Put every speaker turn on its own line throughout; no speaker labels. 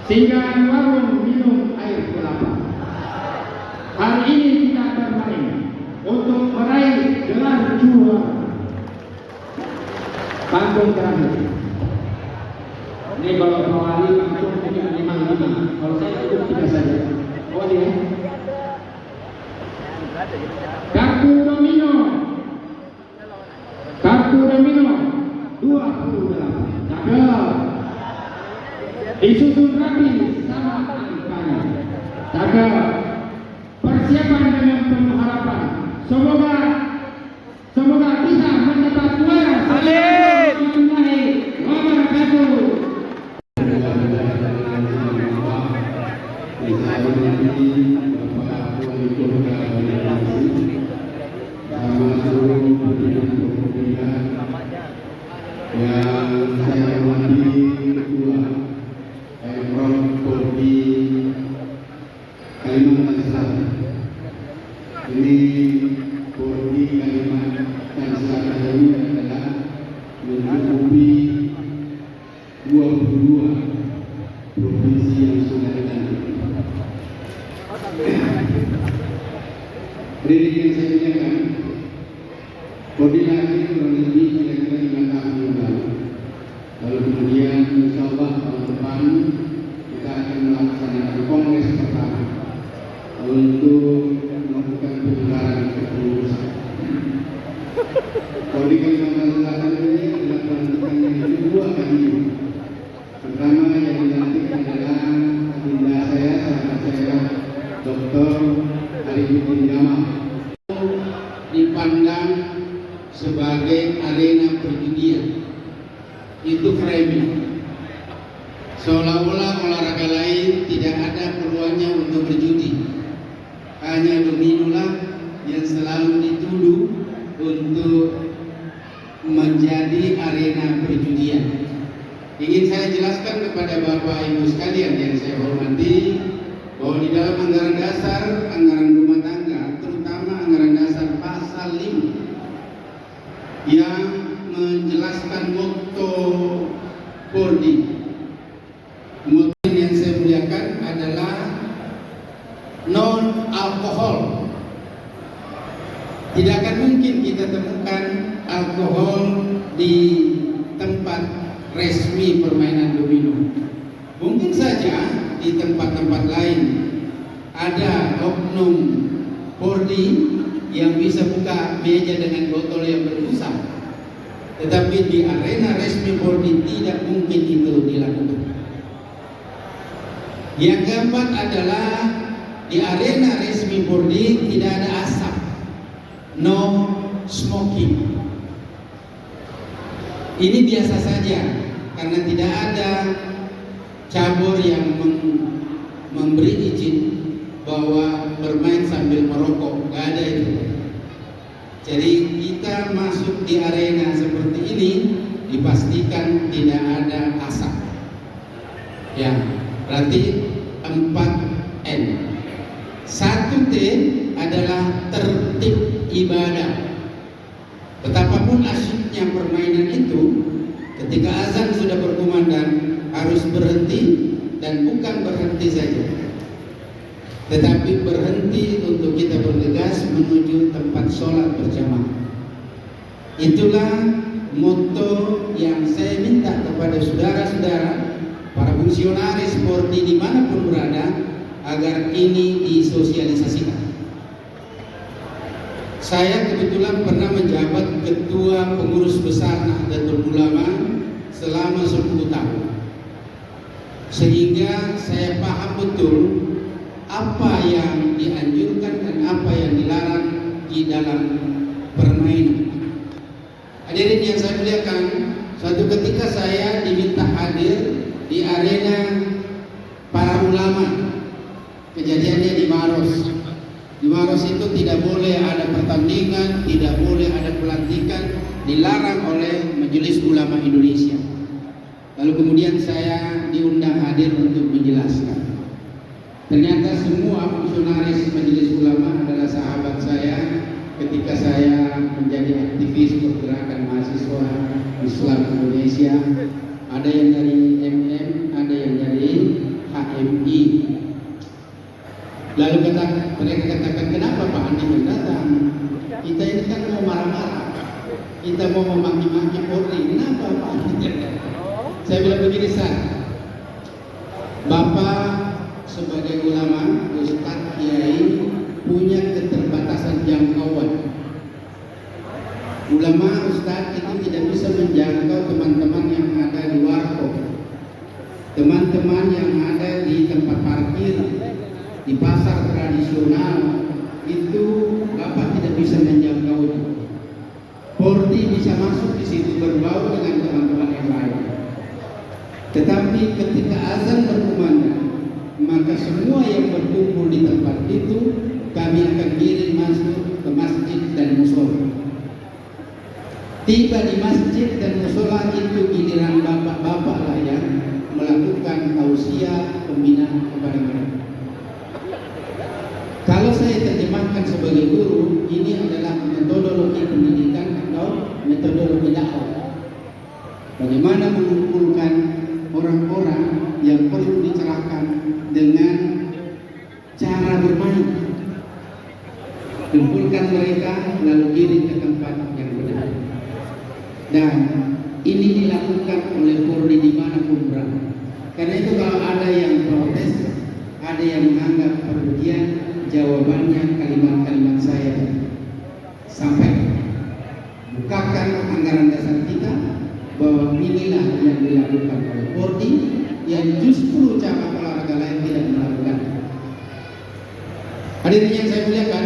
sehingga warung minum air kelapa. Hari ini kita bermain untuk meraih gelar juara. Panggung terakhir. Ini kalau Pak Wali panggung punya 5-5. Kalau saya cukup 3 saja. Oh dia. Kartu domino. Kartu domino 28. Cakep. Disusun rapi sama angkanya. Cakep. Persiapan dengan penuh harapan. Semoga bisa mendapat juara. Amin. Wabarakatuh.
Yang saya hormati Ketua Pemprov Provinsi Kalimantan Selatan. Ini Provinsi Kalimantan Selatan ini adalah mencukupi 22 provinsi yang sudah dilantik. Hadirin yang saya muliakan, koordinasi kurang lebih kira-kira 5 tahun yang lalu. Lalu kemudian insya Allah tahun depan kita akan melaksanakan kongres pertama untuk melakukan penyebaran kepengurusan. Kalau di Kalimantan Selatan ini adalah pelantikannya itu 2 kali. Pertama yang dilantik adalah adinda saya, sahabat saya, Dr. Arifin Jamal. Dipandang sebagai arena perjudian, itu framing, seolah-olah olahraga lain tidak ada peluangnya untuk berjudi. Hanya domino lah yang selalu dituduh untuk menjadi arena perjudian. Ingin saya jelaskan kepada Bapak Ibu sekalian yang saya hormati, bahwa di dalam anggaran dasar, anggaran rumah tangga, terutama anggaran dasar pasal 5 yang menjelaskan motto Polri. Motto yang saya muliakan adalah non alkohol. Tidak akan mungkin kita temukan alkohol di tempat resmi permainan domino. Mungkin saja di tempat-tempat lain ada oknum Polri yang bisa buka meja dengan botol yang berbusa, tetapi di arena resmi Polri tidak mungkin itu dilakukan. Yang keempat adalah di arena resmi Polri tidak ada asap, no smoking. Ini biasa saja karena tidak ada cabur yang memberi izin bahwa bermain sambil merokok, nggak ada itu. Jadi kita masuk di arena seperti ini dipastikan tidak ada asap. Ya, berarti 4N. 1T adalah tertib ibadah. Betapapun asyiknya permainan itu, ketika azan sudah berkumandang harus berhenti, dan bukan berhenti saja, tetapi berhenti untuk kita bergegas menuju tempat sholat berjamaah. Itulah motto yang saya minta kepada saudara-saudara, para fungsionaris Polri dimanapun berada, agar ini disosialisasikan. Saya kebetulan pernah menjabat Ketua Pengurus Besar Nahdlatul Ulama selama 10 tahun. Sehingga saya paham betul apa yang dianjurkan dan apa yang dilarang di dalam permainan. Hadirin yang saya muliakan, suatu ketika saya diminta hadir di arena para ulama. Kejadiannya di Maros. Di Maros itu tidak boleh ada pertandingan, tidak boleh ada pelantikan, dilarang oleh Majelis Ulama Indonesia. Lalu kemudian saya diundang hadir untuk menjelaskan. Ternyata semua fungsionaris Majelis Ulama adalah sahabat saya ketika saya menjadi aktivis pergerakan mahasiswa Islam Indonesia ada yang dari MM, ada yang dari HMI. Lalu mereka katakan, kenapa Pak Andi datang? Kita ini kan mau marah-marah, kita mau memaki-maki Polri, kenapa Pak Andi? Saya bilang begini, Bapak sebagai ulama, Ustadz, Kiai punya keterbatasan jangkauan. Ulama, Ustadz itu tidak bisa menjangkau teman-teman yang ada di warkop, teman-teman yang ada di tempat parkir, di pasar tradisional, itu Bapak tidak bisa menjangkau. Polri bisa masuk di situ berbau dengan teman-teman yang lain. Tetapi ketika azan berkumandang, maka semua yang berkumpul di tempat itu kami akan kirim masuk ke masjid dan musola. Tiba di masjid dan musola itu giliran bapak-bapak lah yang melakukan tausiah pembinaan kepada mereka. Kalau saya terjemahkan sebagai guru, ini adalah metodologi pendidikan atau metodologi dakwah. Bagaimana mengumpulkan orang-orang yang perlu dicerahkan dengan cara bermain. Kumpulkan mereka lalu kirim ke tempat yang benar. Dan ini dilakukan oleh Polri dimanapun berada. Karena itu kalau ada yang protes, ada yang menganggap perbudian, jawabannya kalimat-kalimat saya sampai bukakan anggaran dasar kita bahwa inilah yang dilakukan oleh Polri yang justru cabang olahraga lain tidak melakukan. Hadirin yang saya muliakan,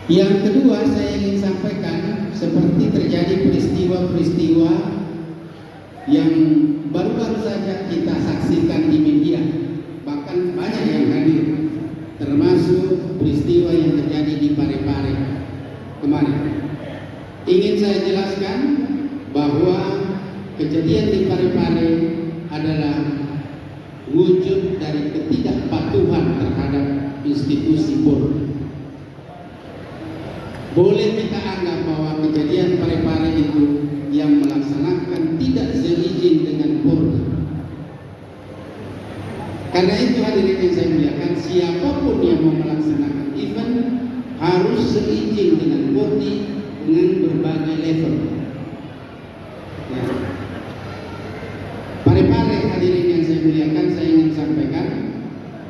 yang kedua saya ingin sampaikan, seperti terjadi peristiwa-peristiwa yang baru-baru saja kita saksikan di media, bahkan banyak yang hadir, termasuk peristiwa yang terjadi di Parepare kemarin. Ingin saya jelaskan bahwa kejadian di Parepare adalah wujud dari ketidakpatuhan terhadap institusi Polri. Boleh kita anggap bahwa kejadian Parepare itu yang melaksanakan tidak seizin dengan Polri. Karena itu hadirin yang saya muliakan, siapapun yang mau melaksanakan event harus seizin dengan Polri dengan berbagai level. Ya. Parepare hadirin yang saya muliakan, saya ingin sampaikan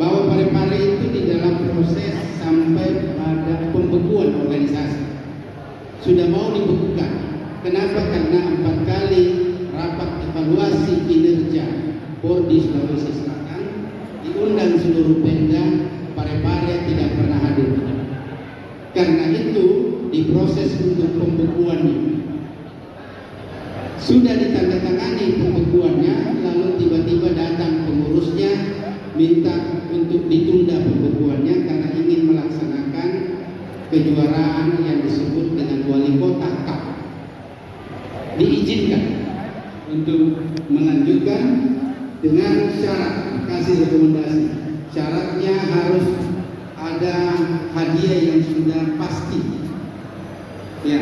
bahwa Parepare itu di dalam proses sampai pada pembekuan organisasi. Sudah mau dibekukan. Kenapa? Karena 4 kali rapat evaluasi kinerja Polri Sulawesi Selatan diundang seluruh Pemda, Parepare tidak pernah hadir. Karena itu diproses untuk pembekuannya. Sudah ditandatangani pembekuannya, lalu tiba-tiba datang pengurusnya minta untuk ditunda pembekuannya karena ingin melaksanakan kejuaraan yang disebut dengan wali kota cup. Diizinkan untuk melanjutkan dengan syarat, kasih rekomendasi. Syaratnya harus ada hadiah yang sudah pasti. Ya,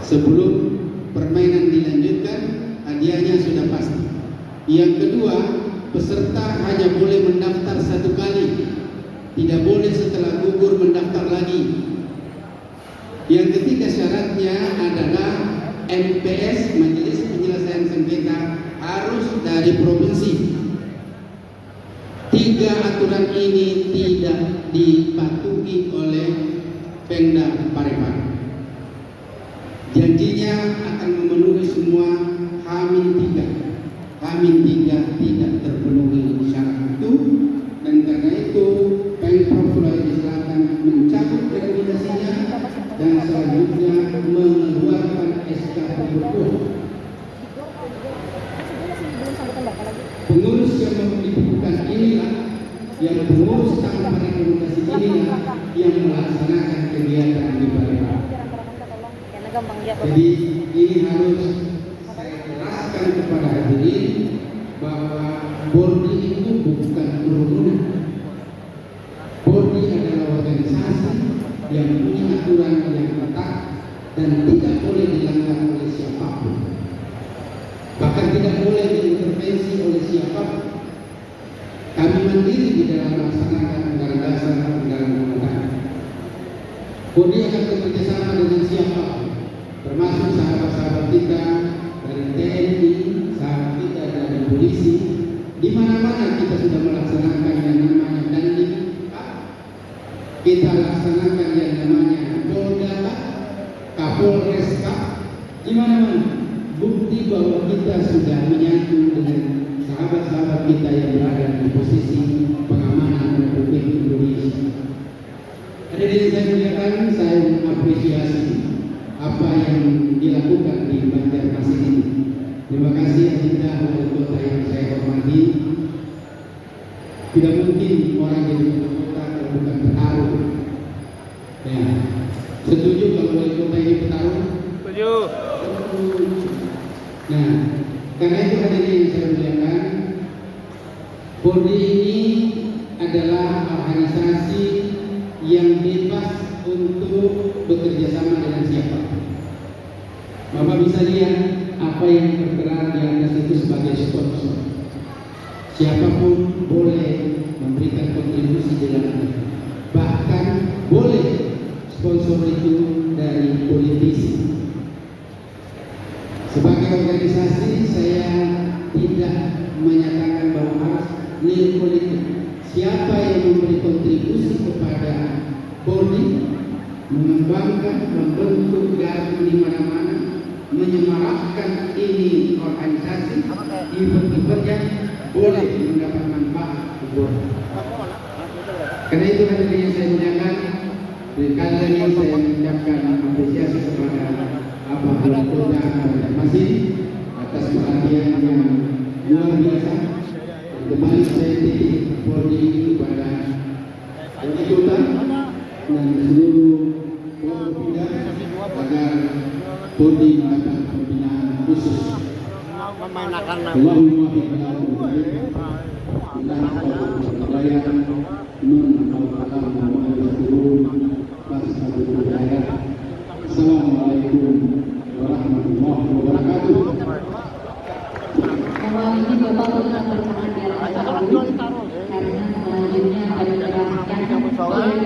sebelum permainan dilanjutkan, hadiahnya sudah pasti. Yang kedua, peserta hanya boleh mendaftar 1 kali, tidak boleh setelah gugur mendaftar lagi. Yang ketiga syaratnya adalah MPS, Majelis Penyelesaian Sengketa, harus dari provinsi. 3 aturan ini tidak dipatuhi oleh Pemda Parepare. Janjinya akan memenuhi semua H-3. H-3 tidak terpenuhi syarat itu, dan karena itu Pemprov Sulawesi Selatan mencabut rekomendasinya dan selanjutnya mengeluarkan SK pembekuan. Pengurus yang dibekukan inilah, yang pengurus tanpa rekomendasi inilah yang melaksanakan kegiatan di Parepare. Jadi ini harus saya jelaskan kepada hadirin bahwa Polri itu bukan kerumunan. Polri adalah organisasi yang punya aturan yang ketat dan tidak boleh dilanggar oleh siapapun. bahkan tidak boleh diintervensi oleh siapa. Kami mandiri di dalam melaksanakan anggaran dasar, anggaran rumah tangga. Polri akan bekerjasama dengan siapa, termasuk sahabat-sahabat kita dari TNI, sahabat kita dari polisi. Di mana-mana kita sudah melaksanakan yang namanya Dandim, kita laksanakan yang namanya Polda, Kapolres, di mana-mana. Bukti bahwa kita sudah menyatu dengan sahabat-sahabat kita yang berada di posisi pengamanan Republik Indonesia. Hadirin saya muliakan, saya mengapresiasi apa yang dilakukan di Banjarmasin ini. Terima kasih Adinda wali kota yang saya hormati. Tidak mungkin orang jadi wali kota kalau bukan petarung. Ya, setuju kalau wali kota ini petarung?
Setuju.
Nah, karena itu hadirin yang saya muliakan, Polri ini adalah organisasi yang bebas untuk bekerja sama dengan siapa. Bapak bisa lihat apa yang tertera di atas itu sebagai sponsor. Siapapun boleh memberikan kontribusi di dalamnya. Bahkan boleh sponsor itu dari politisi. Sebagai organisasi saya tidak menyatakan bahwa harus nilai politik. Siapa yang memberi kontribusi kepada Polri, mengembangkan, membentuk gardu di mana-mana, menyemarakkan ini organisasi, event-eventnya boleh mendapat manfaat. Karena itu hadirin yang saya muliakan, sekali lagi saya mengucapkan apresiasi kepada Bapak Wali Kota Banjarmasin atas perhatian yang luar biasa. Kembali saya titip Polri kepada Wali Kota dan seluruh Polda agar Polri mendapat pembinaan khusus. Allahumma Assalamualaikum warahmatullahi wabarakatuh.
Bahwa ini Bapak tetap bertahan di atas karena selanjutnya akan dikerahkan oleh